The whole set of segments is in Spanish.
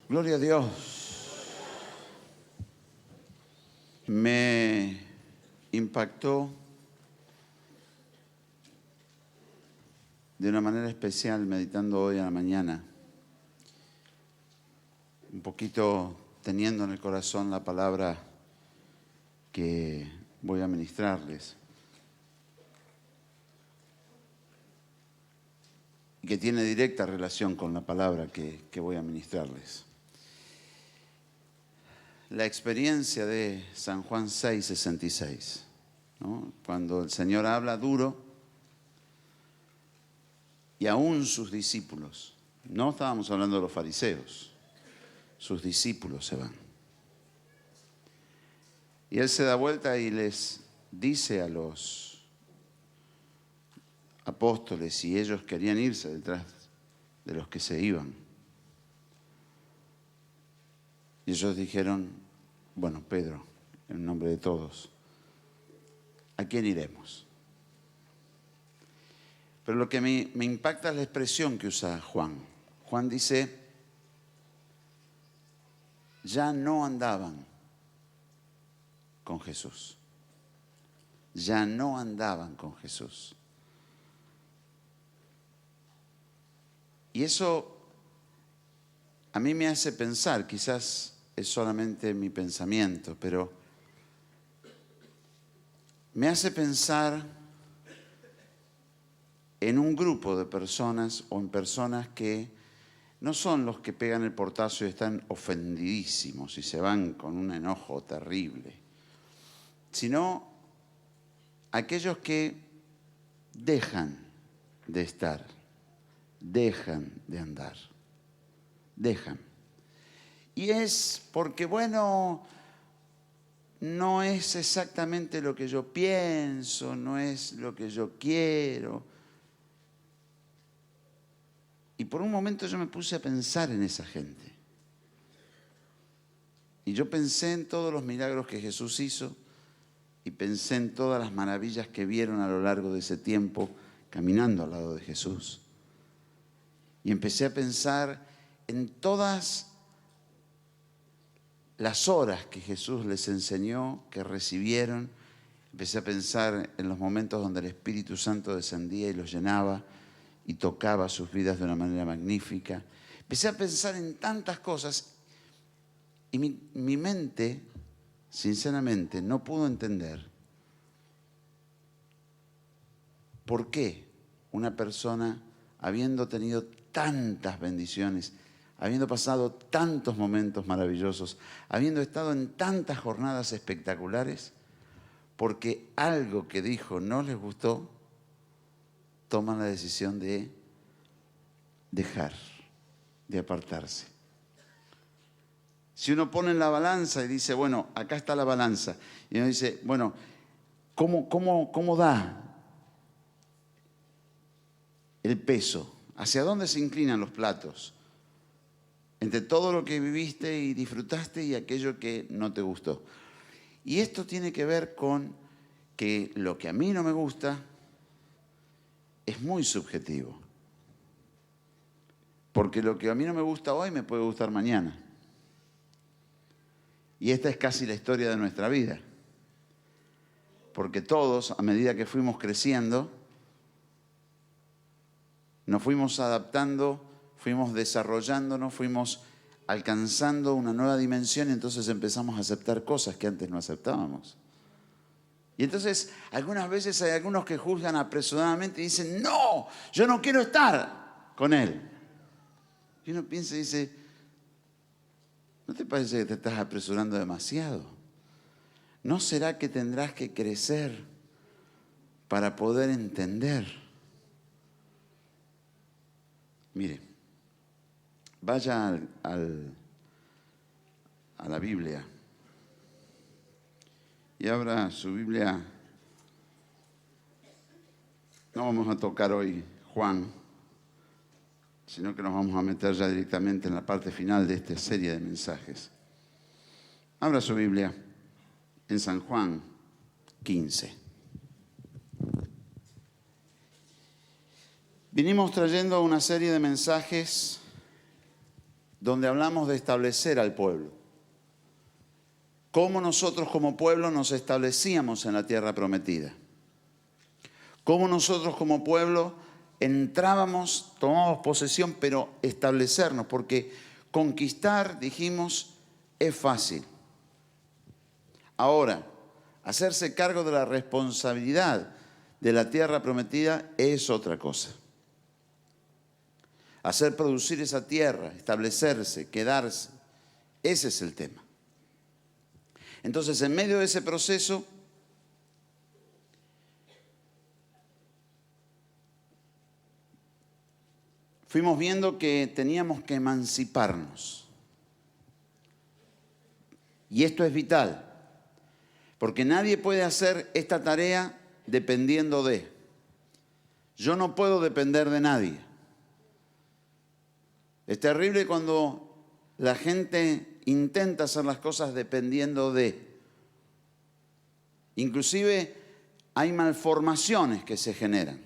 Gloria a Dios. Me impactó de una manera especial meditando hoy a la mañana, un poquito teniendo en el corazón la palabra que voy a ministrarles y que tiene directa relación con la palabra que voy a ministrarles. La experiencia de San Juan 6:66, ¿no? Cuando el Señor habla duro y aún sus discípulos, no estábamos hablando de los fariseos, sus discípulos se van. Y Él se da vuelta y les dice a los apóstoles si ellos querían irse detrás de los que se iban. Y ellos dijeron, bueno, Pedro, en nombre de todos, ¿a quién iremos? Pero lo que me impacta es la expresión que usa Juan. Juan dice, ya no andaban con Jesús. Ya no andaban con Jesús. Y eso a mí me hace pensar, quizás es solamente mi pensamiento, pero me hace pensar en un grupo de personas o en personas que no son los que pegan el portazo y están ofendidísimos y se van con un enojo terrible, sino aquellos que dejan de estar, dejan de andar, dejan. Y es porque, bueno, no es exactamente lo que yo pienso, no es lo que yo quiero. Y por un momento yo me puse a pensar en esa gente. Y yo pensé en todos los milagros que Jesús hizo y pensé en todas las maravillas que vieron a lo largo de ese tiempo caminando al lado de Jesús. Y empecé a pensar en todas las horas que Jesús les enseñó, que recibieron. Empecé a pensar en los momentos donde el Espíritu Santo descendía y los llenaba y tocaba sus vidas de una manera magnífica. Empecé a pensar en tantas cosas y mi mente, sinceramente, no pudo entender por qué una persona, habiendo tenido tantas bendiciones, habiendo pasado tantos momentos maravillosos, habiendo estado en tantas jornadas espectaculares, porque algo que dijo no les gustó, toman la decisión de dejar, de apartarse. Si uno pone en la balanza y dice, bueno, acá está la balanza, y uno dice, bueno, ¿cómo da el peso? ¿Hacia dónde se inclinan los platos? Entre todo lo que viviste y disfrutaste y aquello que no te gustó. Y esto tiene que ver con que lo que a mí no me gusta es muy subjetivo. Porque lo que a mí no me gusta hoy me puede gustar mañana. Y esta es casi la historia de nuestra vida. Porque todos, a medida que fuimos creciendo, nos fuimos adaptando, fuimos desarrollándonos, fuimos alcanzando una nueva dimensión y entonces empezamos a aceptar cosas que antes no aceptábamos. Y entonces algunas veces hay algunos que juzgan apresuradamente y dicen, no, yo no quiero estar con él. Y uno piensa y dice, ¿no te parece que te estás apresurando demasiado? ¿No será que tendrás que crecer para poder entender? Mire, vaya a la Biblia y abra su Biblia. No vamos a tocar hoy Juan, sino que nos vamos a meter ya directamente en la parte final de esta serie de mensajes. Abra su Biblia en San Juan 15. Vinimos trayendo una serie de mensajes donde hablamos de establecer al pueblo. Cómo nosotros como pueblo nos establecíamos en la tierra prometida. Cómo nosotros como pueblo entrábamos, tomábamos posesión, pero establecernos, porque conquistar, dijimos, es fácil. Ahora, hacerse cargo de la responsabilidad de la tierra prometida es otra cosa. Hacer producir esa tierra, establecerse, quedarse, ese es el tema. Entonces, en medio de ese proceso, fuimos viendo que teníamos que emanciparnos. Y esto es vital, porque nadie puede hacer esta tarea dependiendo de. Yo no puedo depender de nadie. Es terrible cuando la gente intenta hacer las cosas dependiendo de. Inclusive hay malformaciones que se generan,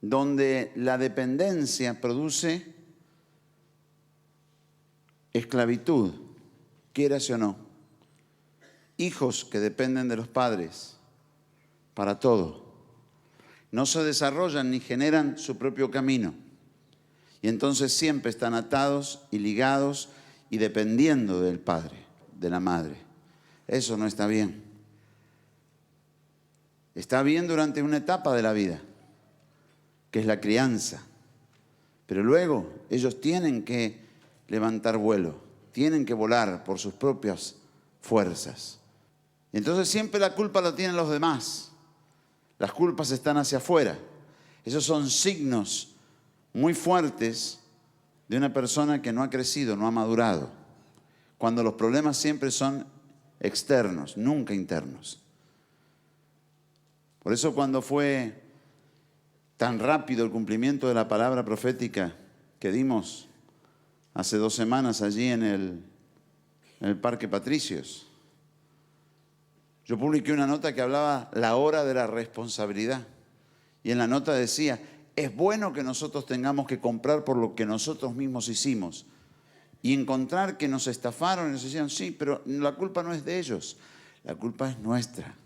donde la dependencia produce esclavitud, quieras o no. Hijos que dependen de los padres para todo. No se desarrollan ni generan su propio camino. Y entonces siempre están atados y ligados y dependiendo del padre, de la madre. Eso no está bien. Está bien durante una etapa de la vida, que es la crianza. Pero luego ellos tienen que levantar vuelo, tienen que volar por sus propias fuerzas. Entonces siempre la culpa la tienen los demás. Las culpas están hacia afuera. Esos son signos muy fuertes de una persona que no ha crecido, no ha madurado. Cuando los problemas siempre son externos, nunca internos. Por eso cuando fue tan rápido el cumplimiento de la palabra profética que dimos hace 2 semanas allí en el Parque Patricios, yo publiqué una nota que hablaba la hora de la responsabilidad. Y en la nota decía, es bueno que nosotros tengamos que comprar por lo que nosotros mismos hicimos. Y encontrar que nos estafaron y nos decían, sí, pero la culpa no es de ellos, la culpa es nuestra.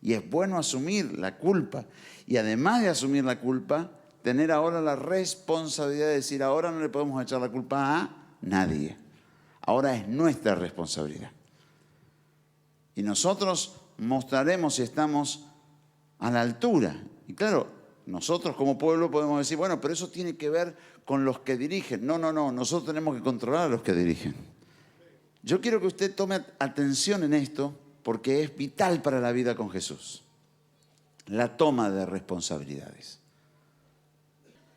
Y es bueno asumir la culpa. Y además de asumir la culpa, tener ahora la responsabilidad de decir, ahora no le podemos echar la culpa a nadie. Ahora es nuestra responsabilidad. Y nosotros mostraremos si estamos a la altura. Y claro, nosotros como pueblo podemos decir, bueno, pero eso tiene que ver con los que dirigen. No, nosotros tenemos que controlar a los que dirigen. Yo quiero que usted tome atención en esto porque es vital para la vida con Jesús. La toma de responsabilidades.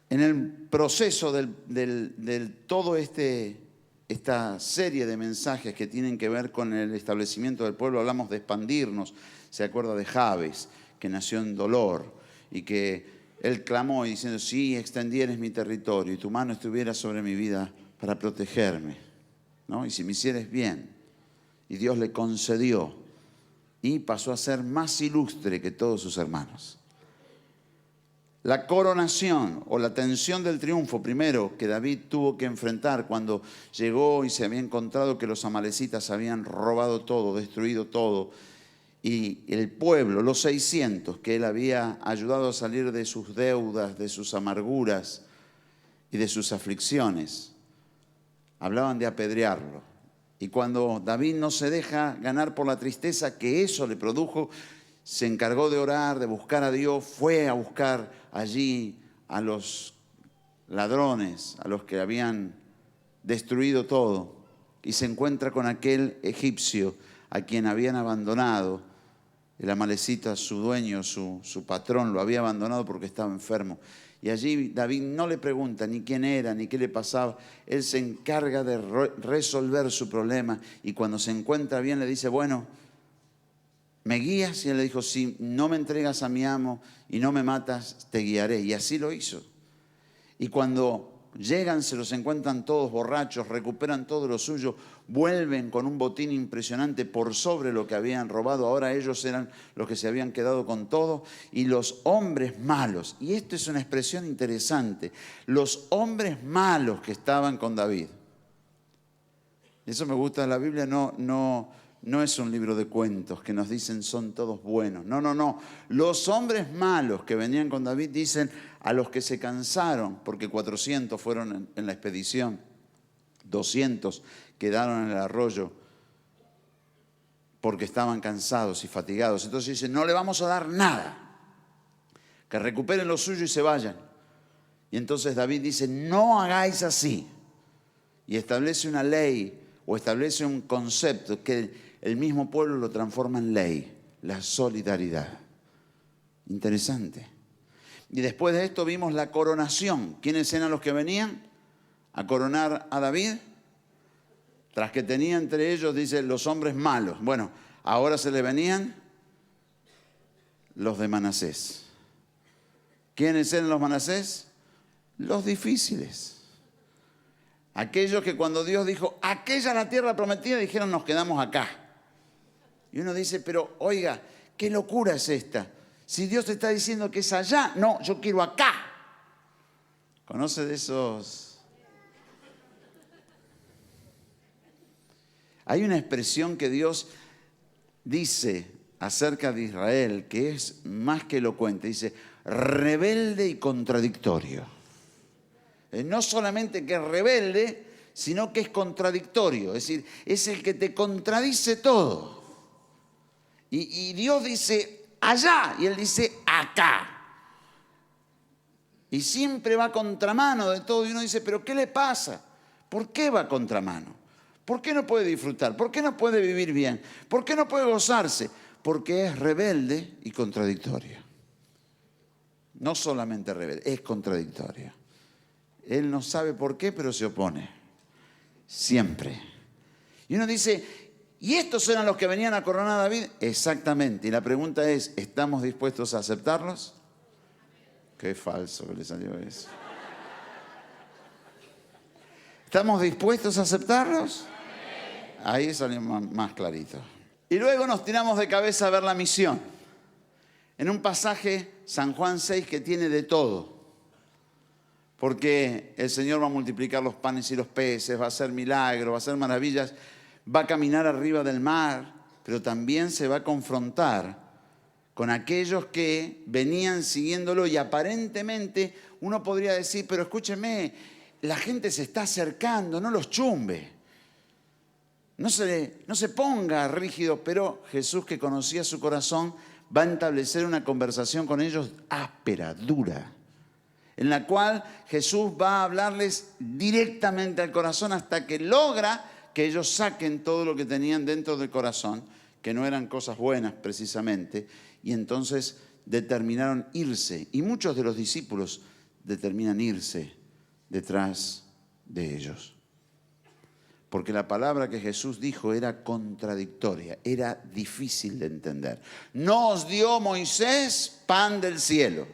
En el proceso del todo esta serie de mensajes que tienen que ver con el establecimiento del pueblo, hablamos de expandirnos. Se acuerda de Jabes, que nació en dolor y que él clamó diciendo, si extendieres mi territorio y tu mano estuviera sobre mi vida para protegerme, ¿no? Y si me hicieres bien. Y Dios le concedió y pasó a ser más ilustre que todos sus hermanos. La coronación o la tensión del triunfo primero que David tuvo que enfrentar cuando llegó y se había encontrado que los amalecitas habían robado todo, destruido todo. Y el pueblo, los 600 que él había ayudado a salir de sus deudas, de sus amarguras y de sus aflicciones, hablaban de apedrearlo. Y cuando David no se deja ganar por la tristeza que eso le produjo, se encargó de orar, de buscar a Dios, fue a buscar allí a los ladrones, a los que habían destruido todo, y se encuentra con aquel egipcio a quien habían abandonado. El amalecita, su dueño, su patrón, lo había abandonado porque estaba enfermo. Y allí David no le pregunta ni quién era, ni qué le pasaba. Él se encarga de resolver su problema. Y cuando se encuentra bien le dice, bueno, ¿me guías? Y él le dijo, si no me entregas a mi amo y no me matas, te guiaré. Y así lo hizo. Y cuando Llegan, se los encuentran todos borrachos, recuperan todo lo suyo, vuelven con un botín impresionante por sobre lo que habían robado. Ahora ellos eran los que se habían quedado con todo. Y los hombres malos, y esto es una expresión interesante, los hombres malos que estaban con David. Eso me gusta de la Biblia, no es un libro de cuentos que nos dicen son todos buenos. No. Los hombres malos que venían con David dicen a los que se cansaron, porque 400 fueron en la expedición, 200 quedaron en el arroyo porque estaban cansados y fatigados. Entonces dicen, no le vamos a dar nada, que recuperen lo suyo y se vayan. Y entonces David dice, no hagáis así. Y establece una ley o establece un concepto que el mismo pueblo lo transforma en ley, la solidaridad. Interesante. Y después de esto vimos la coronación. ¿Quiénes eran los que venían a coronar a David? Tras que tenía entre ellos, dice, los hombres malos. Bueno, ahora se le venían los de Manasés. ¿Quiénes eran los Manasés? Los difíciles. Aquellos que cuando Dios dijo, aquella es la tierra prometida, dijeron, nos quedamos acá. Y uno dice, pero oiga, ¿qué locura es esta? Si Dios te está diciendo que es allá, no, yo quiero acá. ¿Conoce de esos? Hay una expresión que Dios dice acerca de Israel que es más que elocuente. Dice, rebelde y contradictorio. No solamente que es rebelde, sino que es contradictorio. Es decir, es el que te contradice todo. Y Dios dice allá y Él dice acá. Y siempre va a contramano de todo. Y uno dice, ¿pero qué le pasa? ¿Por qué va a contramano? ¿Por qué no puede disfrutar? ¿Por qué no puede vivir bien? ¿Por qué no puede gozarse? Porque es rebelde y contradictorio. No solamente rebelde, es contradictorio. Él no sabe por qué, pero se opone. Siempre. Y uno dice, ¿y estos eran los que venían a coronar a David? Exactamente. Y la pregunta es, ¿estamos dispuestos a aceptarlos? Qué falso que le salió eso. ¿Estamos dispuestos a aceptarlos? Ahí salió más clarito. Y luego nos tiramos de cabeza a ver la misión. En un pasaje, San Juan 6, que tiene de todo. Porque el Señor va a multiplicar los panes y los peces, va a hacer milagros, va a hacer maravillas, va a caminar arriba del mar, pero también se va a confrontar con aquellos que venían siguiéndolo y aparentemente uno podría decir, pero escúcheme, la gente se está acercando, no los chumbe, no se ponga rígido, pero Jesús, que conocía su corazón, va a establecer una conversación con ellos áspera, dura, en la cual Jesús va a hablarles directamente al corazón hasta que logra que ellos saquen todo lo que tenían dentro del corazón, que no eran cosas buenas precisamente, y entonces determinaron irse. Y muchos de los discípulos determinan irse detrás de ellos. Porque la palabra que Jesús dijo era contradictoria, era difícil de entender. No os dio Moisés pan del cielo.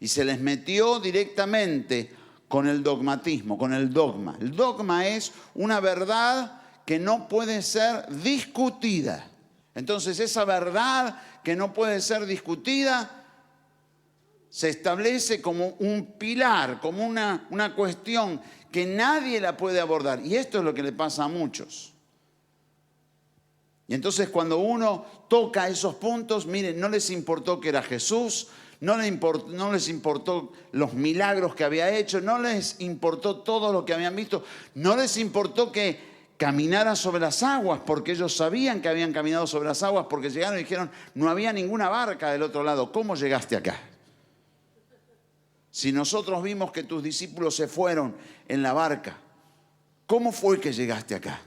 Y se les metió directamente con el dogmatismo, con el dogma. El dogma es una verdad que no puede ser discutida. Entonces esa verdad que no puede ser discutida se establece como un pilar, como una cuestión que nadie la puede abordar. Y esto es lo que le pasa a muchos. Y entonces cuando uno toca esos puntos, miren, no les importó que era Jesús, no les importó los milagros que había hecho, no les importó todo lo que habían visto, no les importó que caminara sobre las aguas, porque ellos sabían que habían caminado sobre las aguas, porque llegaron y dijeron, no había ninguna barca del otro lado, ¿cómo llegaste acá? Si nosotros vimos que tus discípulos se fueron en la barca, ¿cómo fue que llegaste acá?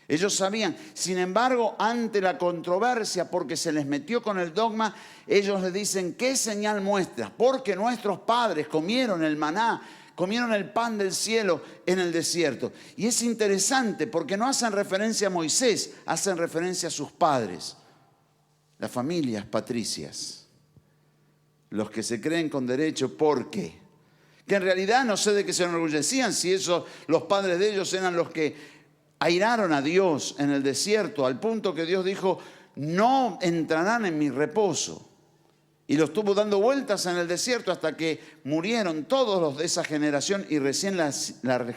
Ellos sabían. Sin embargo, ante la controversia, porque se les metió con el dogma, ellos le dicen, ¿qué señal muestras? Porque nuestros padres comieron el maná, comieron el pan del cielo en el desierto. Y es interesante porque no hacen referencia a Moisés, hacen referencia a sus padres, las familias patricias, los que se creen con derecho. ¿Por qué? que en realidad no sé de qué se enorgullecían, si esos, los padres de ellos eran los que airaron a Dios en el desierto, al punto que Dios dijo, no entrarán en mi reposo. Y los estuvo dando vueltas en el desierto hasta que murieron todos los de esa generación y recién la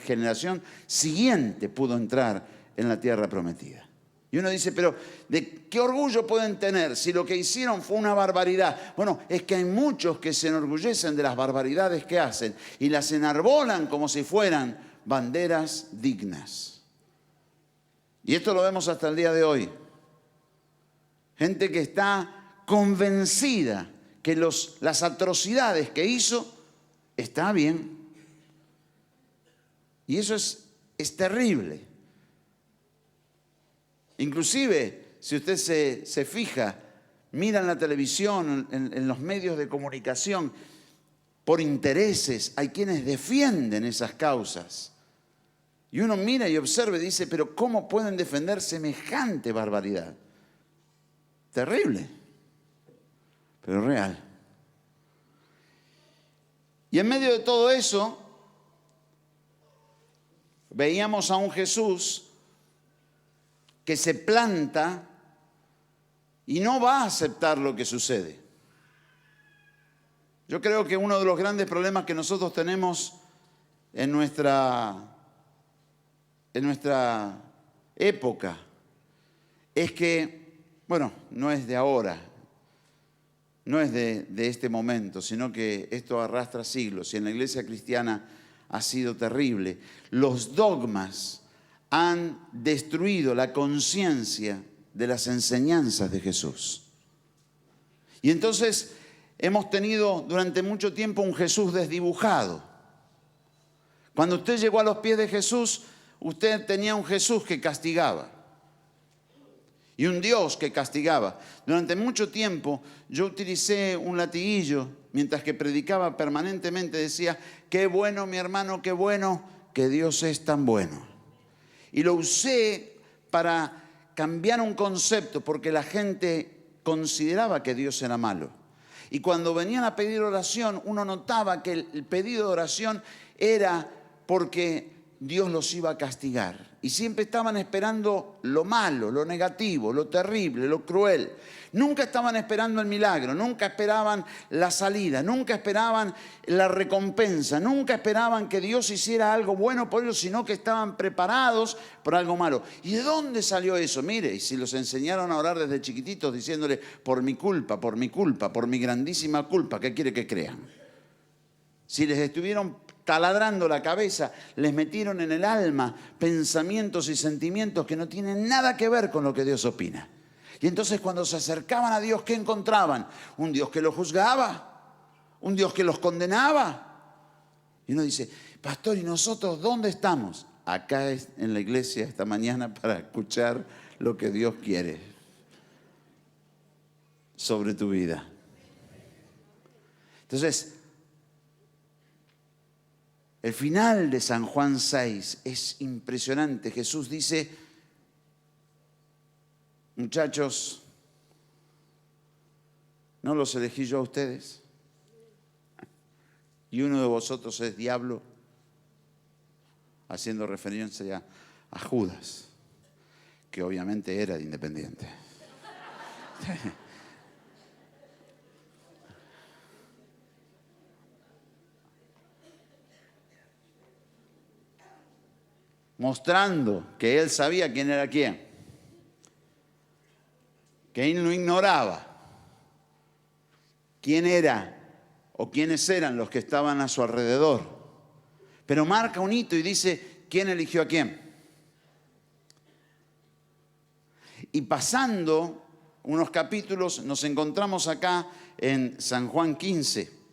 generación siguiente pudo entrar en la tierra prometida. Y uno dice, pero ¿de qué orgullo pueden tener si lo que hicieron fue una barbaridad? Bueno, es que hay muchos que se enorgullecen de las barbaridades que hacen y las enarbolan como si fueran banderas dignas. Y esto lo vemos hasta el día de hoy. Gente que está convencida que las atrocidades que hizo está bien. Y eso es terrible. Inclusive, si usted se fija, mira en la televisión, en los medios de comunicación, por intereses, hay quienes defienden esas causas. Y uno mira y observa y dice, pero ¿cómo pueden defender semejante barbaridad? Terrible, pero real. Y en medio de todo eso, veíamos a un Jesús que se planta y no va a aceptar lo que sucede. Yo creo que uno de los grandes problemas que nosotros tenemos en nuestra época es que, bueno, no es de ahora, no es de este momento, sino que esto arrastra siglos y en la iglesia cristiana ha sido terrible. Los dogmas han destruido la conciencia de las enseñanzas de Jesús. Y entonces hemos tenido durante mucho tiempo un Jesús desdibujado. Cuando usted llegó a los pies de Jesús, usted tenía un Jesús que castigaba y un Dios que castigaba. Durante mucho tiempo yo utilicé un latiguillo mientras que predicaba permanentemente. Decía, qué bueno mi hermano, qué bueno que Dios es tan bueno. Y lo usé para cambiar un concepto porque la gente consideraba que Dios era malo. Y cuando venían a pedir oración, uno notaba que el pedido de oración era porque Dios los iba a castigar. Y siempre estaban esperando lo malo, lo negativo, lo terrible, lo cruel. Nunca estaban esperando el milagro, nunca esperaban la salida, nunca esperaban la recompensa, nunca esperaban que Dios hiciera algo bueno por ellos, sino que estaban preparados por algo malo. ¿Y de dónde salió eso? Mire, y si los enseñaron a orar desde chiquititos diciéndole, por mi culpa, por mi grandísima culpa, ¿qué quiere que crean? Si les estuvieron taladrando la cabeza, les metieron en el alma pensamientos y sentimientos que no tienen nada que ver con lo que Dios opina. Y entonces cuando se acercaban a Dios, ¿qué encontraban? Un Dios que los juzgaba, un Dios que los condenaba. Y uno dice, pastor, ¿y nosotros dónde estamos? Acá en la iglesia esta mañana para escuchar lo que Dios quiere sobre tu vida. Entonces, el final de San Juan 6 es impresionante. Jesús dice, muchachos, ¿no los elegí yo a ustedes? Y uno de vosotros es diablo, haciendo referencia a Judas, que obviamente era de Independiente. Mostrando que él sabía quién era quién, que él no ignoraba quién era o quiénes eran los que estaban a su alrededor, pero marca un hito y dice quién eligió a quién. Y pasando unos capítulos nos encontramos acá en San Juan 15.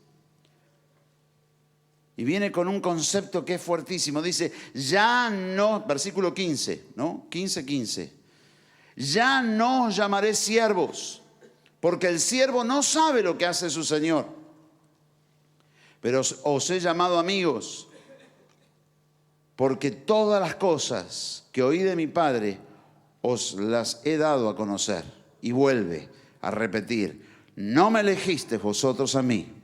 Y viene con un concepto que es fuertísimo. Dice, ya no, versículo 15, ¿no? 15. Ya no os llamaré siervos, porque el siervo no sabe lo que hace su señor. Pero os he llamado amigos, porque todas las cosas que oí de mi Padre os las he dado a conocer. Y vuelve a repetir, no me elegisteis vosotros a mí,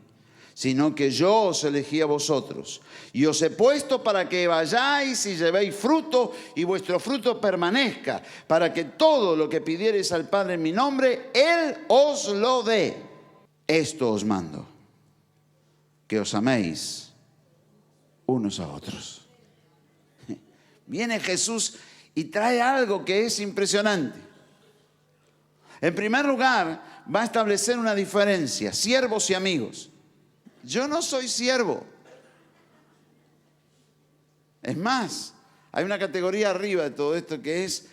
sino que yo os elegí a vosotros, y os he puesto para que vayáis y llevéis fruto, y vuestro fruto permanezca, para que todo lo que pidiereis al Padre en mi nombre, Él os lo dé. Esto os mando, que os améis unos a otros. Viene Jesús y trae algo que es impresionante. En primer lugar, va a establecer una diferencia, siervos y amigos. Yo no soy siervo. Es más, hay una categoría arriba de todo esto que es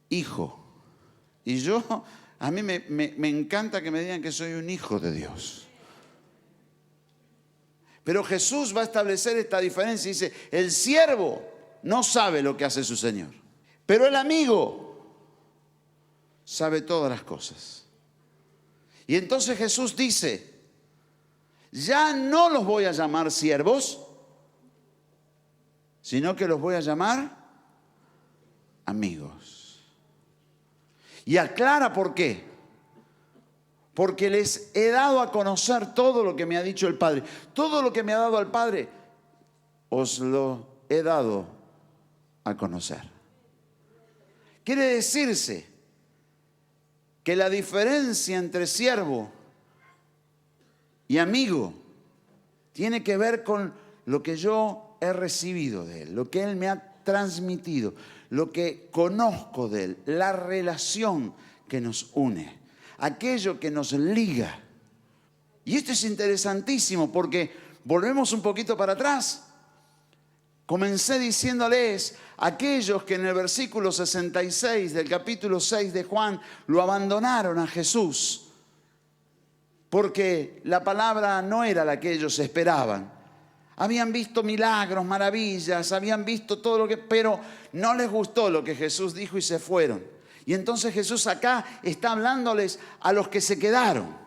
hijo. Y a mí me encanta que me digan que soy un hijo de Dios. Pero Jesús va a establecer esta diferencia y dice, el siervo no sabe lo que hace su Señor, pero el amigo sabe todas las cosas. Y entonces Jesús dice, ya no los voy a llamar siervos, sino que los voy a llamar amigos. Y aclara por qué. Porque les he dado a conocer todo lo que me ha dicho el Padre. Todo lo que me ha dado el Padre, os lo he dado a conocer. Quiere decirse que la diferencia entre siervo y amigo tiene que ver con lo que yo he recibido de Él, lo que Él me ha transmitido, lo que conozco de Él, la relación que nos une, aquello que nos liga. Y esto es interesantísimo porque volvemos un poquito para atrás. Comencé diciéndoles, aquellos que en el versículo 66 del capítulo 6 de Juan lo abandonaron a Jesús, porque la palabra no era la que ellos esperaban. Habían visto milagros, maravillas, habían visto todo lo que, pero no les gustó lo que Jesús dijo y se fueron. Y entonces Jesús acá está hablándoles a los que se quedaron.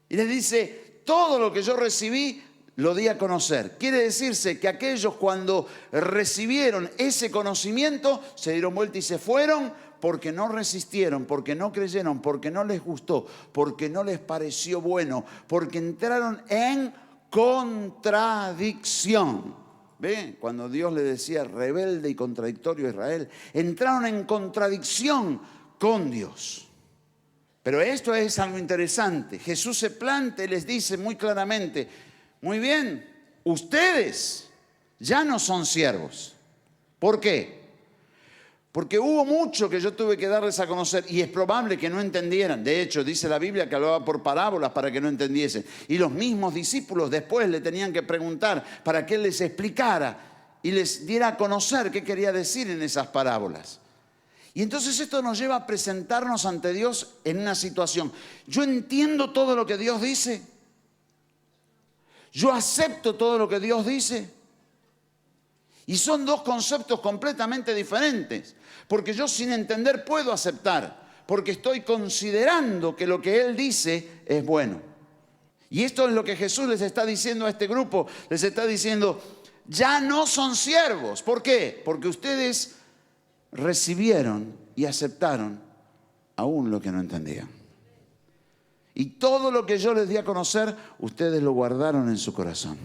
Y les dice, todo lo que yo recibí lo di a conocer. Quiere decirse que aquellos cuando recibieron ese conocimiento se dieron vuelta y se fueron porque no resistieron, porque no creyeron, porque no les gustó, porque no les pareció bueno, porque entraron en contradicción. ¿Ve? Cuando Dios le decía rebelde y contradictorio a Israel, entraron en contradicción con Dios. Pero esto es algo interesante. Jesús se planta y les dice muy claramente, muy bien, ustedes ya no son siervos. ¿Por qué? Porque hubo mucho que yo tuve que darles a conocer y es probable que no entendieran. De hecho, dice la Biblia que hablaba por parábolas para que no entendiesen. Y los mismos discípulos después le tenían que preguntar para que Él les explicara y les diera a conocer qué quería decir en esas parábolas. Y entonces esto nos lleva a presentarnos ante Dios en una situación. Yo entiendo todo lo que Dios dice. Yo acepto todo lo que Dios dice. Y son dos conceptos completamente diferentes. Porque yo sin entender puedo aceptar. Porque estoy considerando que lo que Él dice es bueno. Y esto es lo que Jesús les está diciendo a este grupo. Les está diciendo, ya no son siervos. ¿Por qué? Porque ustedes recibieron y aceptaron aún lo que no entendían. Y todo lo que yo les di a conocer, ustedes lo guardaron en su corazón.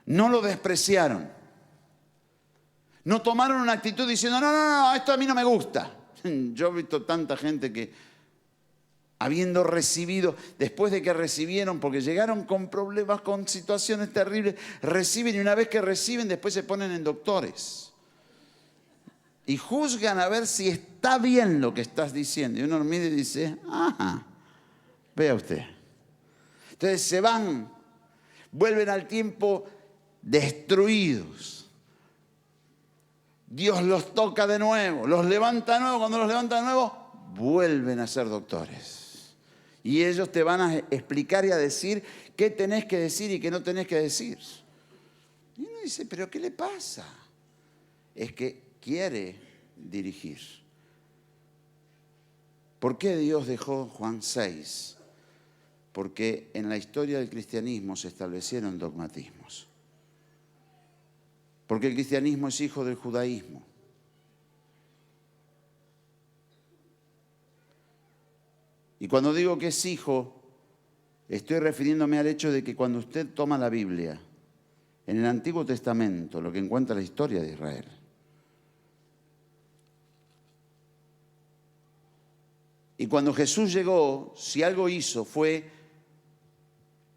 No lo despreciaron. No tomaron una actitud diciendo, no, esto a mí no me gusta. Yo he visto tanta gente que, habiendo recibido, después de que recibieron, porque llegaron con problemas, con situaciones terribles, reciben y una vez que reciben, después se ponen en doctores. Y juzgan a ver si está bien lo que estás diciendo. Y uno mira y dice, ajá, vea usted. Entonces se van, vuelven al tiempo destruidos. Dios los toca de nuevo, los levanta de nuevo. Cuando los levanta de nuevo, vuelven a ser doctores. Y ellos te van a explicar y a decir qué tenés que decir y qué no tenés que decir. Y uno dice, ¿pero qué le pasa? Es que quiere dirigir. ¿Por qué Dios dejó Juan 6? Porque en la historia del cristianismo se establecieron dogmatismos. Porque el cristianismo es hijo del judaísmo. Y cuando digo que es hijo, Estoy refiriéndome al hecho de que cuando usted toma la Biblia, en el Antiguo Testamento, lo que encuentra la historia de Israel. Y cuando Jesús llegó, si algo hizo fue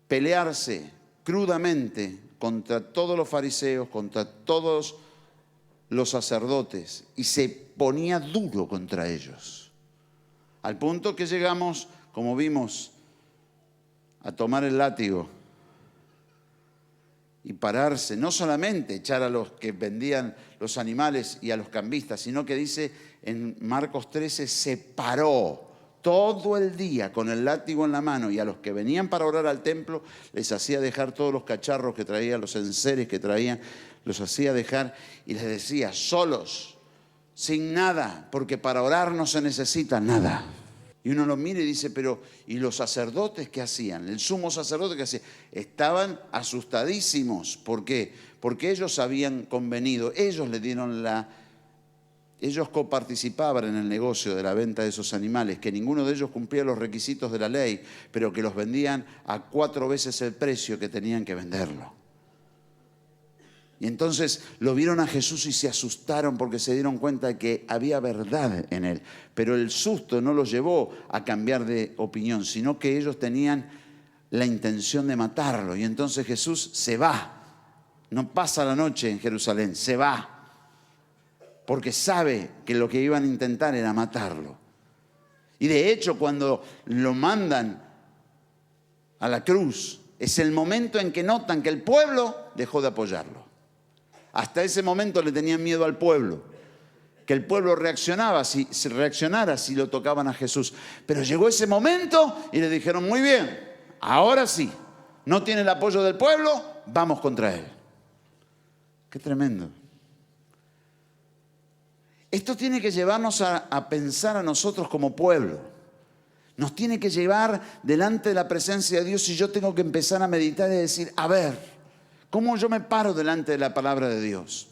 pelearse crudamente contra todos los fariseos, contra todos los sacerdotes, y se ponía duro contra ellos. Al punto que llegamos, como vimos, a tomar el látigo y pararse, no solamente echar a los que vendían los animales y a los cambistas, sino que dice en Marcos 13, se paró todo el día con el látigo en la mano, y a los que venían para orar al templo les hacía dejar todos los cacharros que traían, los enseres que traían, los hacía dejar y les decía, solos, sin nada, porque para orar no se necesita nada. Y uno lo mira y dice, pero ¿y los sacerdotes qué hacían? El sumo sacerdote qué hacía. Estaban asustadísimos. ¿Por qué? Porque ellos habían convenido, ellos coparticipaban en el negocio de la venta de esos animales, que ninguno de ellos cumplía los requisitos de la ley, pero que los vendían a 4 veces el precio que tenían que venderlo. Y entonces lo vieron a Jesús y se asustaron porque se dieron cuenta de que había verdad en él. Pero el susto no los llevó a cambiar de opinión, sino que ellos tenían la intención de matarlo. Y entonces Jesús se va, no pasa la noche en Jerusalén, se va, porque sabe que lo que iban a intentar era matarlo. Y de hecho, cuando lo mandan a la cruz, es el momento en que notan que el pueblo dejó de apoyarlo. Hasta ese momento le tenían miedo al pueblo, que el pueblo reaccionara si lo tocaban a Jesús. Pero llegó ese momento y le dijeron, muy bien, ahora sí, no tiene el apoyo del pueblo, vamos contra él. Qué tremendo. Esto tiene que llevarnos a pensar a nosotros como pueblo. Nos tiene que llevar delante de la presencia de Dios, y yo tengo que empezar a meditar y decir, a ver, ¿cómo yo me paro delante de la palabra de Dios?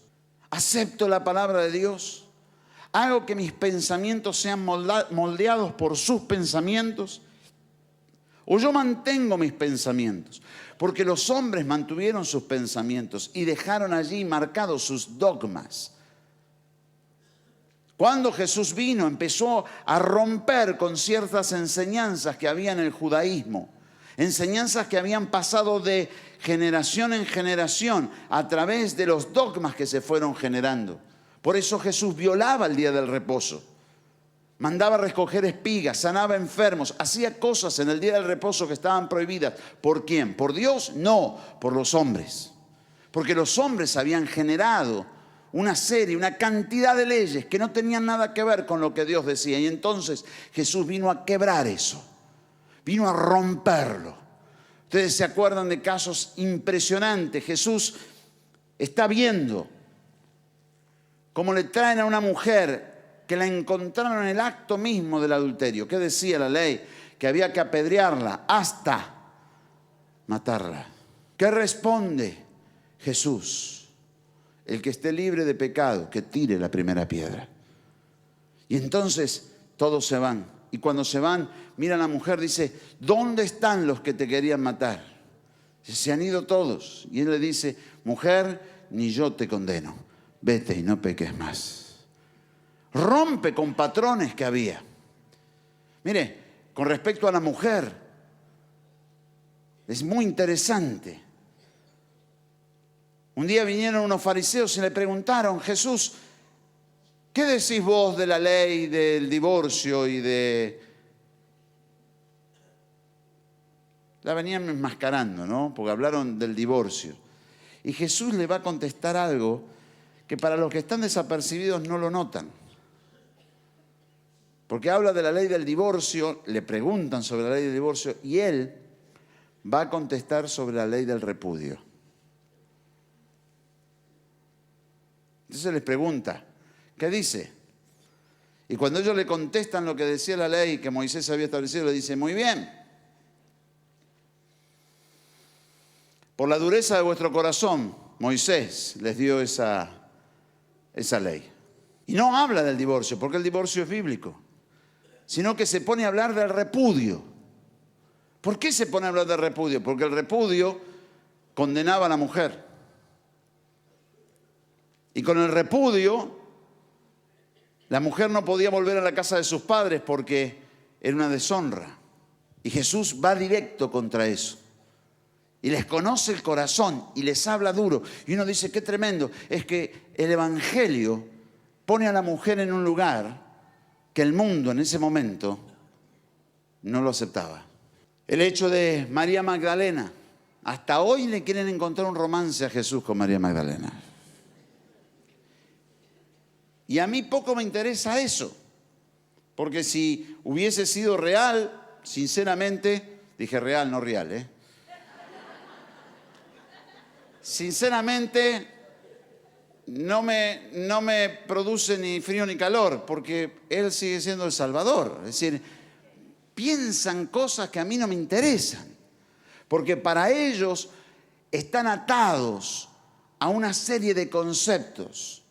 ¿Acepto la palabra de Dios? ¿Hago que mis pensamientos sean moldeados por sus pensamientos? ¿O yo mantengo mis pensamientos? Porque los hombres mantuvieron sus pensamientos y dejaron allí marcados sus dogmas. Cuando Jesús vino, empezó a romper con ciertas enseñanzas que había en el judaísmo. Enseñanzas que habían pasado de generación en generación a través de los dogmas que se fueron generando. Por eso Jesús violaba el día del reposo. Mandaba recoger espigas, sanaba enfermos, hacía cosas en el día del reposo que estaban prohibidas. ¿Por quién? ¿Por Dios? No, por los hombres. Porque los hombres habían generado una cantidad de leyes que no tenían nada que ver con lo que Dios decía. Y entonces Jesús vino a quebrar eso. Vino a romperlo. Ustedes se acuerdan de casos impresionantes. Jesús está viendo cómo le traen a una mujer que la encontraron en el acto mismo del adulterio. ¿Qué decía la ley? Que había que apedrearla hasta matarla. ¿Qué responde Jesús? El que esté libre de pecado, que tire la primera piedra. Y entonces todos se van. Y cuando se van, mira a la mujer, dice, ¿dónde están los que te querían matar? Se han ido todos. Y él le dice, mujer, ni yo te condeno. Vete y no peques más. Rompe con patrones que había. Mire, con respecto a la mujer, es muy interesante. Un día vinieron unos fariseos y le preguntaron, Jesús, ¿qué decís vos de la ley del divorcio y de...? La venían enmascarando, ¿no? Porque hablaron del divorcio. Y Jesús le va a contestar algo que para los que están desapercibidos no lo notan. Porque habla de la ley del divorcio, le preguntan sobre la ley del divorcio y él va a contestar sobre la ley del repudio. Entonces les pregunta, ¿qué dice? Y cuando ellos le contestan lo que decía la ley que Moisés había establecido, le dice, muy bien. Por la dureza de vuestro corazón, Moisés les dio esa ley. Y no habla del divorcio, porque el divorcio es bíblico, sino que se pone a hablar del repudio. ¿Por qué se pone a hablar de repudio? Porque el repudio condenaba a la mujer. Y con el repudio, la mujer no podía volver a la casa de sus padres porque era una deshonra. Y Jesús va directo contra eso. Y les conoce el corazón y les habla duro. Y uno dice, qué tremendo. Es que el Evangelio pone a la mujer en un lugar que el mundo en ese momento no lo aceptaba. El hecho de María Magdalena. Hasta hoy le quieren encontrar un romance a Jesús con María Magdalena. Y a mí poco me interesa eso. Porque si hubiese sido real, sinceramente, dije real, no real, sinceramente, no me produce ni frío ni calor, porque Él sigue siendo el Salvador. Es decir, piensan cosas que a mí no me interesan, porque para ellos están atados a una serie de conceptos.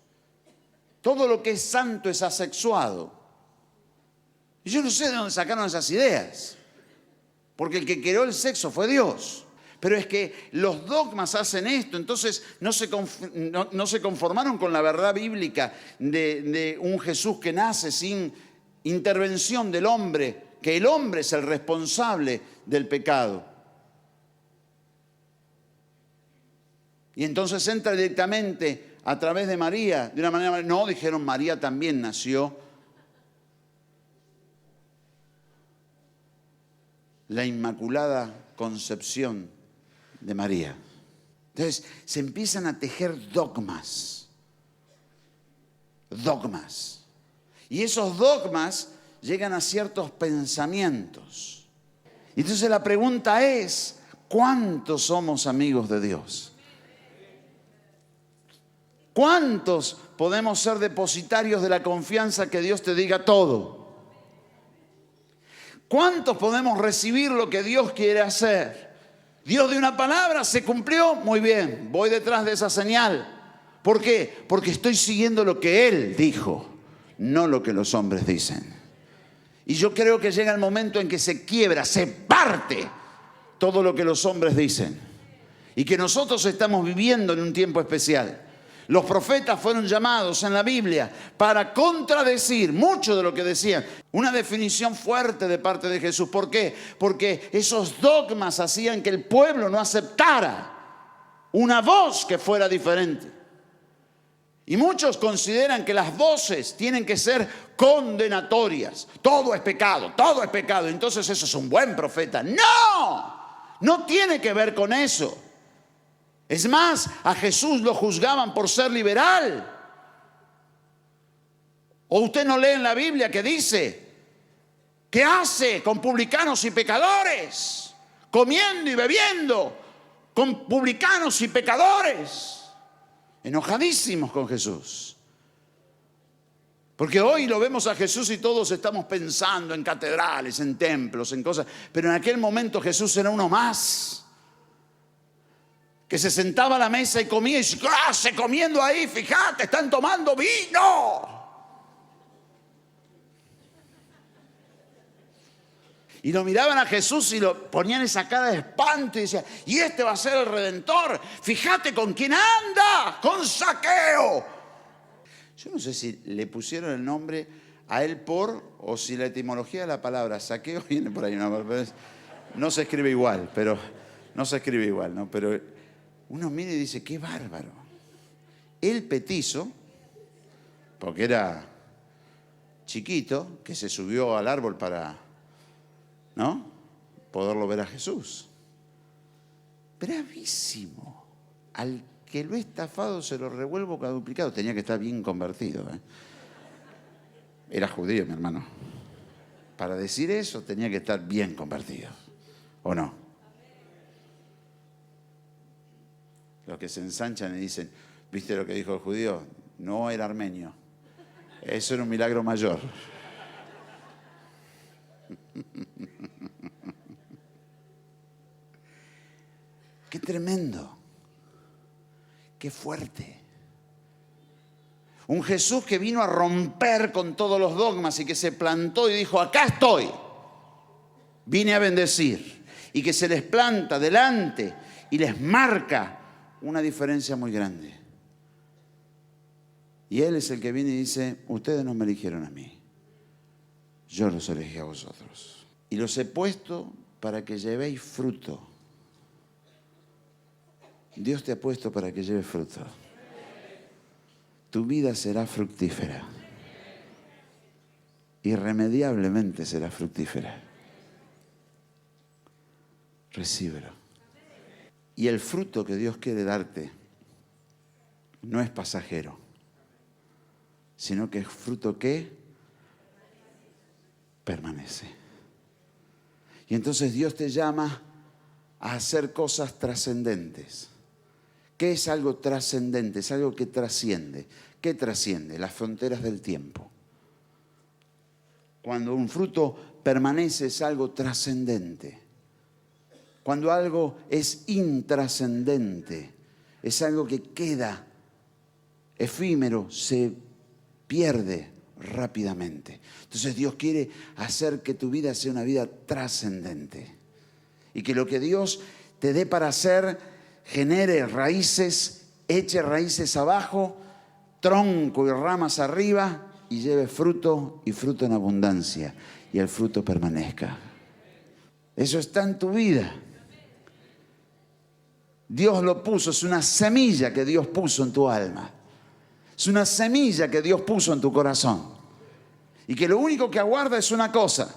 Todo lo que es santo es asexuado. Y yo no sé de dónde sacaron esas ideas, porque el que creó el sexo fue Dios. Pero es que los dogmas hacen esto, entonces no se conformaron con la verdad bíblica de un Jesús que nace sin intervención del hombre, que el hombre es el responsable del pecado. Y entonces entra directamente a través de María, de una manera, no, dijeron, María también nació la Inmaculada Concepción de María. Entonces se empiezan a tejer dogmas. Dogmas. Y esos dogmas llegan a ciertos pensamientos. Y entonces la pregunta es, ¿cuántos somos amigos de Dios? ¿Cuántos podemos ser depositarios de la confianza que Dios te diga todo? ¿Cuántos podemos recibir lo que Dios quiere hacer? Dios dio una palabra, se cumplió, muy bien, voy detrás de esa señal. ¿Por qué? Porque estoy siguiendo lo que Él dijo, no lo que los hombres dicen. Y yo creo que llega el momento en que se quiebra, se parte todo lo que los hombres dicen. Y que nosotros estamos viviendo en un tiempo especial. Los profetas fueron llamados en la Biblia para contradecir mucho de lo que decían. Una definición fuerte de parte de Jesús. ¿Por qué? Porque esos dogmas hacían que el pueblo no aceptara una voz que fuera diferente. Y muchos consideran que las voces tienen que ser condenatorias. Todo es pecado, todo es pecado. Entonces eso es un buen profeta. ¡No! No tiene que ver con eso. Es más, a Jesús lo juzgaban por ser liberal. ¿O usted no lee en la Biblia que dice, qué hace con publicanos y pecadores? Comiendo y bebiendo con publicanos y pecadores. Enojadísimos con Jesús. Porque hoy lo vemos a Jesús y todos estamos pensando en catedrales, en templos, en cosas. Pero en aquel momento Jesús era uno más. Que se sentaba a la mesa y comía y dice, ¿qué hace comiendo ahí? Fíjate, están tomando vino. Y lo miraban a Jesús y lo ponían esa cara de espanto y decían, y este va a ser el Redentor. Fíjate con quién anda, con Zaqueo. Yo no sé si le pusieron el nombre a él o si la etimología de la palabra Zaqueo viene por ahí. No se escribe igual, ¿no? Pero uno mira y dice, qué bárbaro. El petizo, porque era chiquito, que se subió al árbol para, ¿no?, poderlo ver a Jesús. Bravísimo. Al que lo he estafado se lo revuelvo cuadruplicado. Tenía que estar bien convertido, Era judío, mi hermano. Para decir eso tenía que estar bien convertido. ¿O no? Los que se ensanchan y dicen, ¿viste lo que dijo el judío? No era armenio. Eso era un milagro mayor. Qué tremendo. Qué fuerte. Un Jesús que vino a romper con todos los dogmas y que se plantó y dijo, acá estoy. Vine a bendecir. y que se les planta delante y les marca una diferencia muy grande. Y Él es el que viene y dice, ustedes no me eligieron a mí, yo los elegí a vosotros. Y los he puesto para que llevéis fruto. Dios te ha puesto para que lleves fruto. Tu vida será fructífera. Irremediablemente será fructífera. Recíbelo. Y el fruto que Dios quiere darte no es pasajero, sino que es fruto que permanece. Y entonces Dios te llama a hacer cosas trascendentes. ¿Qué es algo trascendente? Es algo que trasciende. ¿Qué trasciende? Las fronteras del tiempo. Cuando un fruto permanece es algo trascendente. Cuando algo es intrascendente, es algo que queda efímero, se pierde rápidamente. Entonces Dios quiere hacer que tu vida sea una vida trascendente. Y que lo que Dios te dé para hacer genere raíces, eche raíces abajo, tronco y ramas arriba y lleve fruto y fruto en abundancia. Y el fruto permanezca. Eso está en tu vida. Dios lo puso, es una semilla que Dios puso en tu alma. Es una semilla que Dios puso en tu corazón. Y que lo único que aguarda es una cosa,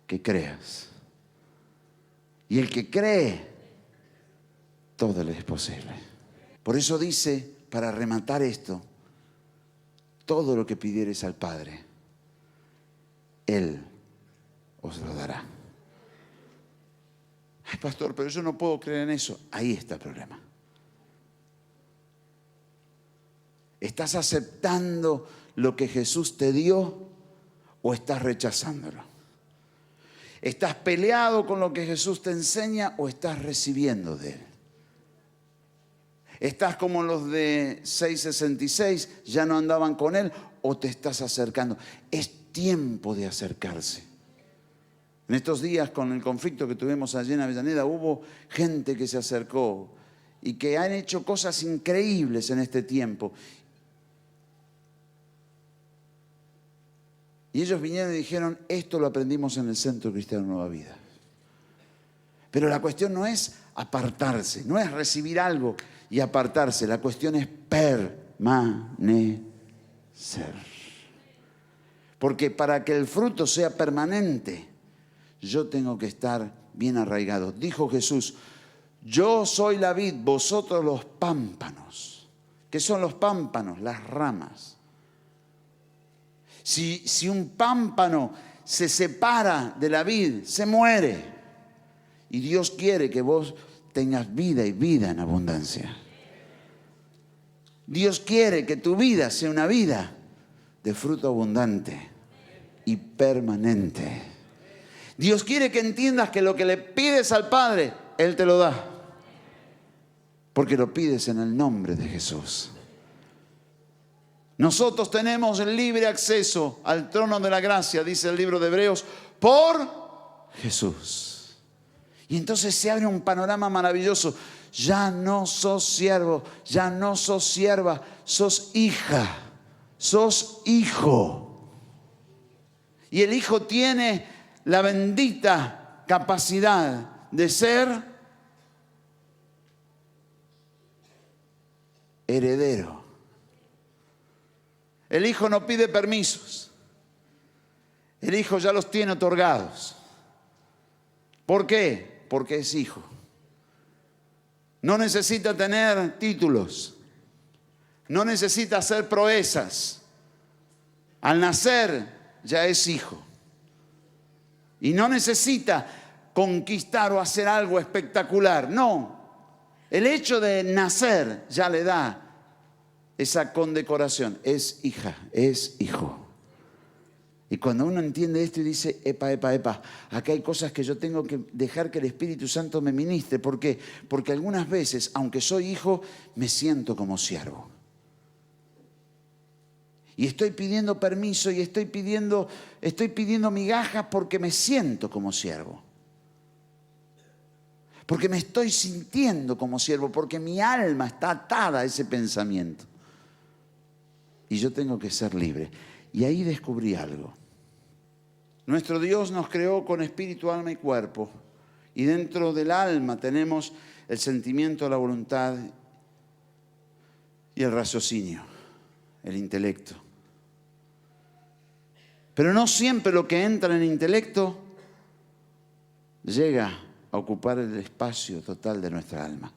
que creas. Y el que cree, todo le es posible. Por eso dice, para rematar esto, todo lo que pidieres al Padre, Él os lo dará. Ay, pastor, pero yo no puedo creer en eso. Ahí está el problema. ¿Estás aceptando lo que Jesús te dio o estás rechazándolo? ¿Estás peleado con lo que Jesús te enseña o estás recibiendo de Él? ¿Estás como los de 666, ya no andaban con Él o te estás acercando? Es tiempo de acercarse. En estos días, con el conflicto que tuvimos allí en Avellaneda, hubo gente que se acercó y que han hecho cosas increíbles en este tiempo. Y ellos vinieron y dijeron, esto lo aprendimos en el Centro Cristiano Nueva Vida. Pero la cuestión no es apartarse, no es recibir algo y apartarse. La cuestión es permanecer. Porque para que el fruto sea permanente, yo tengo que estar bien arraigado. Dijo Jesús, yo soy la vid, vosotros los pámpanos. ¿Qué son los pámpanos? Las ramas. Si un pámpano se separa de la vid, se muere. Y Dios quiere que vos tengas vida y vida en abundancia. Dios quiere que tu vida sea una vida de fruto abundante y permanente. Dios quiere que entiendas que lo que le pides al Padre, Él te lo da. Porque lo pides en el nombre de Jesús. Nosotros tenemos el libre acceso al trono de la gracia, dice el libro de Hebreos, por Jesús. Y entonces se abre un panorama maravilloso. Ya no sos siervo, ya no sos sierva, sos hija, sos hijo. Y el hijo tiene la bendita capacidad de ser heredero. El hijo no pide permisos. El hijo ya los tiene otorgados. ¿Por qué? Porque es hijo. No necesita tener títulos. No necesita hacer proezas. Al nacer ya es hijo. Y no necesita conquistar o hacer algo espectacular. No. El hecho de nacer ya le da esa condecoración. Es hija, es hijo. Y cuando uno entiende esto y dice, epa, acá hay cosas que yo tengo que dejar que el Espíritu Santo me ministre. ¿Por qué? Porque algunas veces, aunque soy hijo, me siento como siervo. Y estoy pidiendo permiso y estoy pidiendo migajas porque me siento como siervo. porque me estoy sintiendo como siervo, porque mi alma está atada a ese pensamiento. Y yo tengo que ser libre. Y ahí descubrí algo. Nuestro Dios nos creó con espíritu, alma y cuerpo. Y dentro del alma tenemos el sentimiento, la voluntad y el raciocinio, el intelecto. Pero no siempre lo que entra en el intelecto llega a ocupar el espacio total de nuestra alma.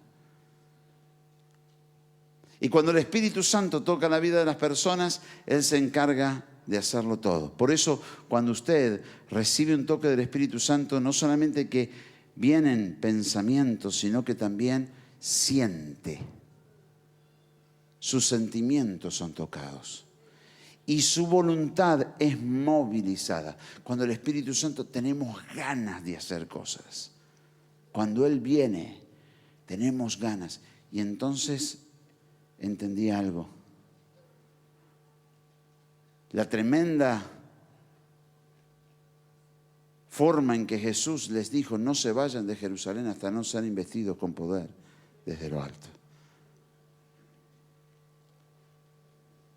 Y cuando el Espíritu Santo toca la vida de las personas, Él se encarga de hacerlo todo. Por eso, cuando usted recibe un toque del Espíritu Santo, no solamente que vienen pensamientos, sino que también siente. Sus sentimientos son tocados. Y su voluntad es movilizada. Cuando el Espíritu Santo tenemos ganas de hacer cosas. Cuando Él viene, tenemos ganas. Y entonces entendí algo. La tremenda forma en que Jesús les dijo: no se vayan de Jerusalén hasta no ser investidos con poder desde lo alto.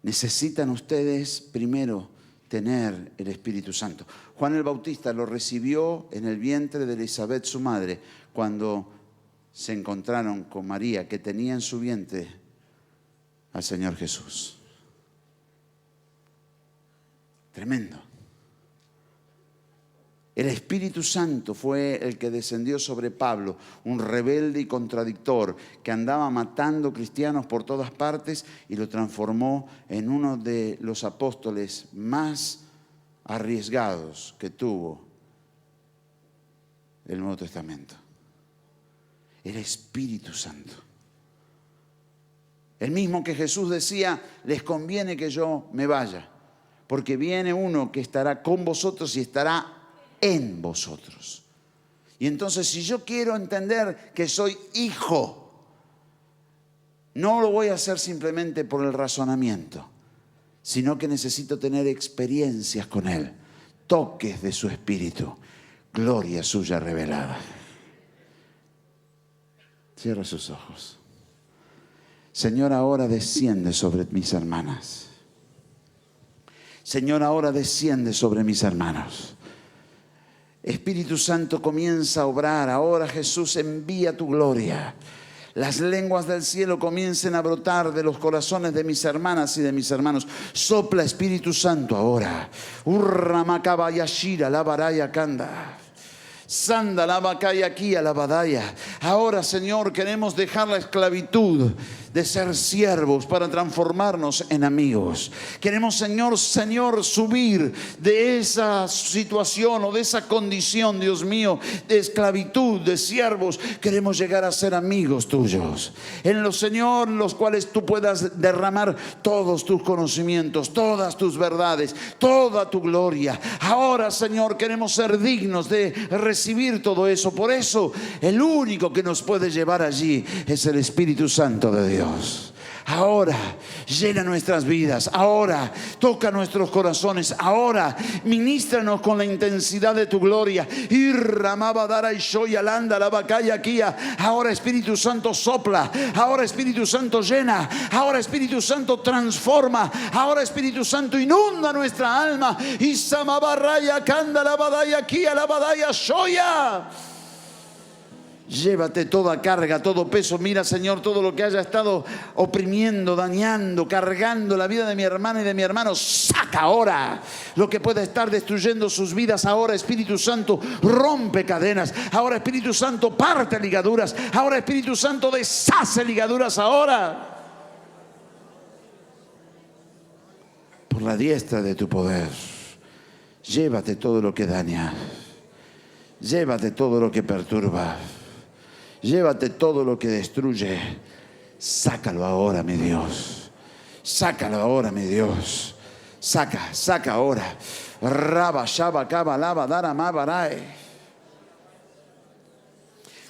Necesitan ustedes primero tener el Espíritu Santo. Juan el Bautista lo recibió en el vientre de Elizabeth, su madre, cuando se encontraron con María, que tenía en su vientre al Señor Jesús. Tremendo. El Espíritu Santo fue el que descendió sobre Pablo, un rebelde y contradictor que andaba matando cristianos por todas partes, y lo transformó en uno de los apóstoles más arriesgados que tuvo el Nuevo Testamento. El Espíritu Santo. El mismo que Jesús decía: les conviene que yo me vaya, porque viene uno que estará con vosotros y estará en vosotros. Y entonces, si yo quiero entender que soy hijo, no lo voy a hacer simplemente por el razonamiento, sino que necesito tener experiencias con Él, toques de su Espíritu, gloria suya revelada. Cierra sus ojos. Señor, ahora desciende sobre mis hermanas. Señor, ahora desciende sobre mis hermanos. Espíritu Santo, comienza a obrar. Ahora, Jesús, envía tu gloria. Las lenguas del cielo comiencen a brotar de los corazones de mis hermanas y de mis hermanos. Sopla, Espíritu Santo, ahora. Urramacabayashira, la baraya kanda. Sanda la bacaya aquí a la badaya. Ahora, Señor, queremos dejar la esclavitud de ser siervos para transformarnos en amigos. Queremos, Señor, subir de esa situación o de esa condición, Dios mío, de esclavitud, de siervos. Queremos llegar a ser amigos tuyos. En los, Señor, los cuales tú puedas derramar todos tus conocimientos, todas tus verdades, toda tu gloria. Ahora, Señor, queremos ser dignos de recibir todo eso. Por eso, el único que nos puede llevar allí es el Espíritu Santo de Dios. Ahora llena nuestras vidas, ahora toca nuestros corazones, ahora ministranos con la intensidad de tu gloria. Ahora, Espíritu Santo, sopla. Ahora, Espíritu Santo, llena. Ahora, Espíritu Santo, transforma. Ahora, Espíritu Santo, inunda nuestra alma. Llévate toda carga, todo peso. Mira, Señor, todo lo que haya estado oprimiendo, dañando, cargando la vida de mi hermana y de mi hermano. Saca ahora lo que pueda estar destruyendo sus vidas. Ahora, Espíritu Santo, rompe cadenas. Ahora, Espíritu Santo, parte ligaduras. Ahora, Espíritu Santo, deshace ligaduras. Ahora, por la diestra de tu poder, llévate todo lo que daña. Llévate todo lo que perturba. Llévate todo lo que destruye. Sácalo ahora, mi Dios. Sácalo ahora, mi Dios. Saca ahora. Raba, shaba, kaba, lava, dara, mabarae.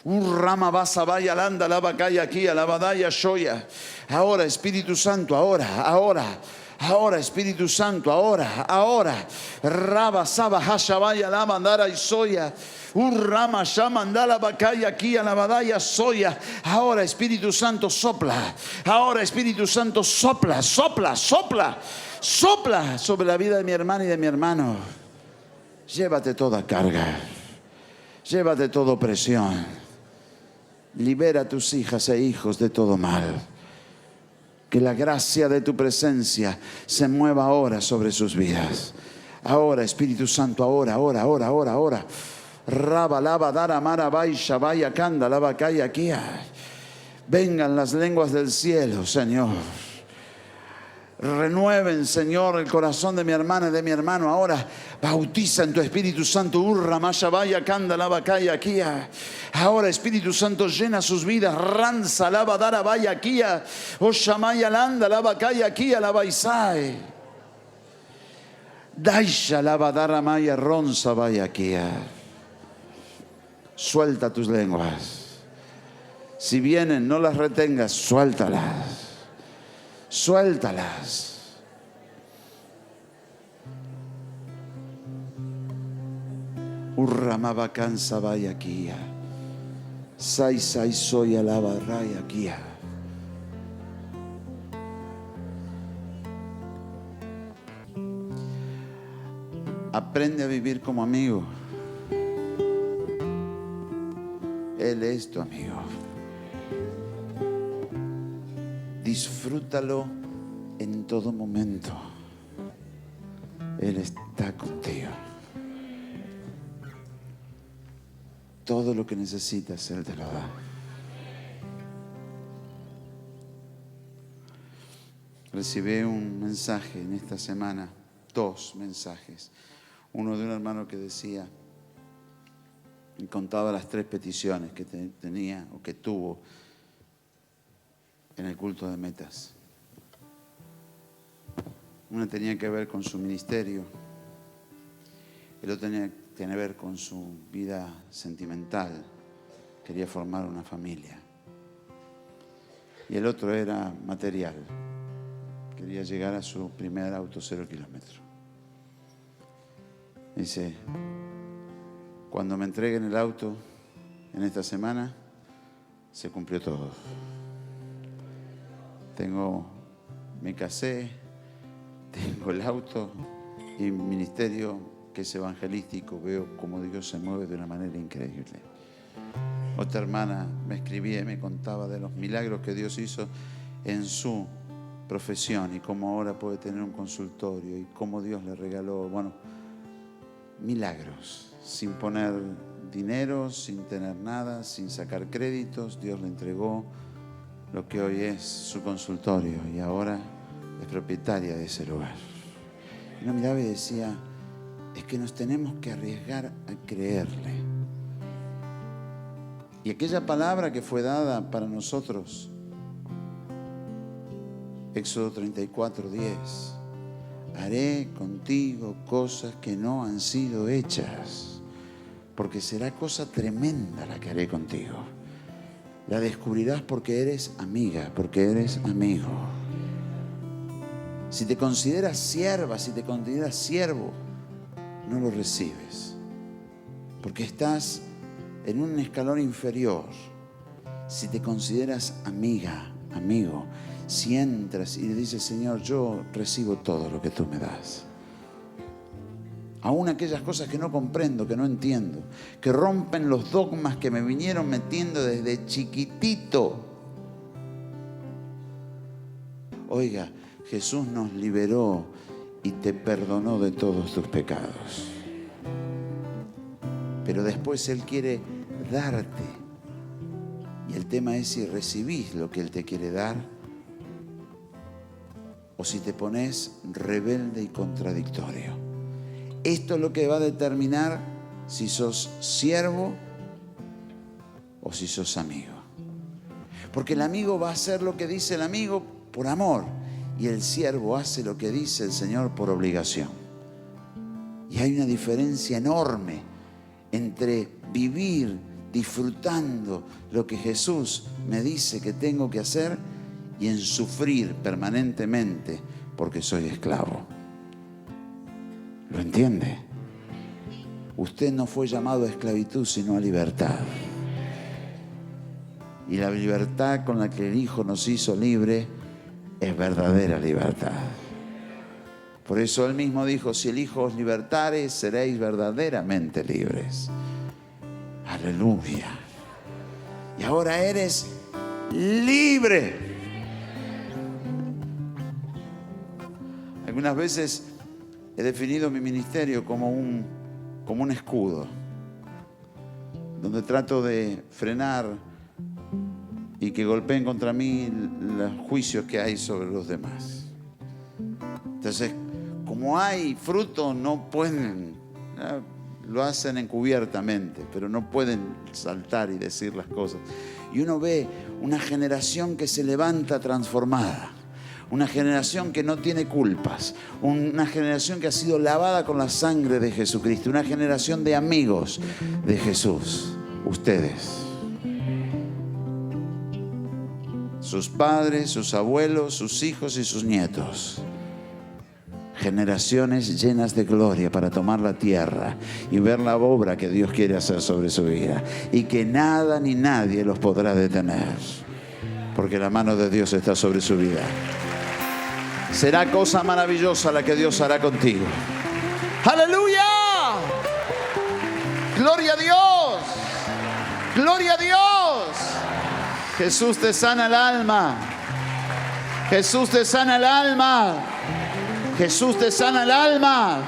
Un rama basa, vaya, landa, lava, calla aquí, alabadaya, shoya. Ahora, Espíritu Santo, ahora. Ahora, Espíritu Santo, ahora. Raba, Saba, Hashabaya, la mandara y soya. Urrama, Shamandala, Bacaya, aquí, Alabadaya, soya. Ahora, Espíritu Santo, sopla. Ahora, Espíritu Santo, sopla sobre la vida de mi hermana y de mi hermano. Llévate toda carga. Llévate toda opresión. Libera a tus hijas e hijos de todo mal. Que la gracia de tu presencia se mueva ahora sobre sus vidas. Ahora, Espíritu Santo, ahora. Raba, lava, dara, mara, bai, shabaya, kanda, lava, kaya, kia. Vengan las lenguas del cielo, Señor. Renueven, Señor, el corazón de mi hermana y de mi hermano. Ahora bautiza en tu Espíritu Santo. Urra, mashabaya, kanda, lava, kaya, kia. Ahora, Espíritu Santo, llena sus vidas. Ranza, lava, dara, vaya, kia. Oshamaya, landa, lava, kaya, kia, lava, isai. Daisha, lava, dara, maya, ronza, vaya, kia. Suelta tus lenguas. Si vienen, no las retengas, suéltalas. Urramaba cansa vaya kia. Sai soy alaba raya kia. Aprende a vivir como amigo. Él es tu amigo. Disfrútalo en todo momento. Él está contigo. Todo lo que necesitas, Él te lo da. Recibí un mensaje en esta semana, 2 mensajes. Uno de un hermano que decía y contaba las 3 peticiones que tenía o que tuvo en el culto de metas. Una tenía que ver con su ministerio, el otro tenía que ver con su vida sentimental, quería formar una familia, y el otro era material, quería llegar a su primer auto 0 kilómetros. Dice, cuando me entreguen el auto en esta semana, se cumplió todo. Me casé, tengo el auto y mi ministerio que es evangelístico, veo cómo Dios se mueve de una manera increíble. Otra hermana me escribía y me contaba de los milagros que Dios hizo en su profesión y cómo ahora puede tener un consultorio y cómo Dios le regaló, milagros, sin poner dinero, sin tener nada, sin sacar créditos. Dios le entregó lo que hoy es su consultorio y ahora es propietaria de ese lugar. Y uno miraba y decía, es que nos tenemos que arriesgar a creerle. Y aquella palabra que fue dada para nosotros, Éxodo 34:10, haré contigo cosas que no han sido hechas, porque será cosa tremenda la que haré contigo. La descubrirás porque eres amiga, porque eres amigo. Si te consideras sierva, si te consideras siervo, no lo recibes, porque estás en un escalón inferior. Si te consideras amiga, amigo, si entras y le dices, Señor, yo recibo todo lo que tú me das, aún aquellas cosas que no comprendo, que no entiendo, que rompen los dogmas que me vinieron metiendo desde chiquitito. Oiga, Jesús nos liberó y te perdonó de todos tus pecados. Pero después Él quiere darte. Y el tema es si recibís lo que Él te quiere dar o si te pones rebelde y contradictorio. Esto es lo que va a determinar si sos siervo o si sos amigo. Porque el amigo va a hacer lo que dice el amigo por amor y el siervo hace lo que dice el Señor por obligación. Y hay una diferencia enorme entre vivir disfrutando lo que Jesús me dice que tengo que hacer y en sufrir permanentemente porque soy esclavo. ¿Lo entiende? Usted no fue llamado a esclavitud, sino a libertad. Y la libertad con la que el Hijo nos hizo libre es verdadera libertad. Por eso Él mismo dijo, si el Hijo os libertare, seréis verdaderamente libres. Aleluya. Y ahora eres libre. Algunas veces he definido mi ministerio como un escudo, donde trato de frenar y que golpeen contra mí los juicios que hay sobre los demás. Entonces, como hay fruto, no pueden, lo hacen encubiertamente, pero no pueden saltar y decir las cosas. Y uno ve una generación que se levanta transformada, una generación que no tiene culpas, una generación que ha sido lavada con la sangre de Jesucristo, una generación de amigos de Jesús. Ustedes, sus padres, sus abuelos, sus hijos y sus nietos. Generaciones llenas de gloria para tomar la tierra y ver la obra que Dios quiere hacer sobre su vida. Y que nada ni nadie los podrá detener, porque la mano de Dios está sobre su vida. Será cosa maravillosa la que Dios hará contigo. ¡Aleluya! ¡Gloria a Dios! ¡Gloria a Dios! Jesús te sana el alma. Jesús te sana el alma. Jesús te sana el alma.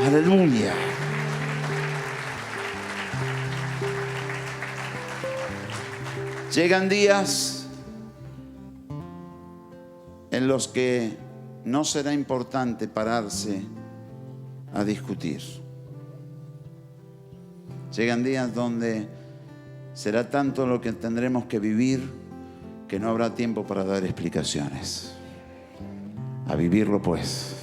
Aleluya. Llegan días en los que no será importante pararse a discutir. Llegan días donde será tanto lo que tendremos que vivir que no habrá tiempo para dar explicaciones. A vivirlo pues.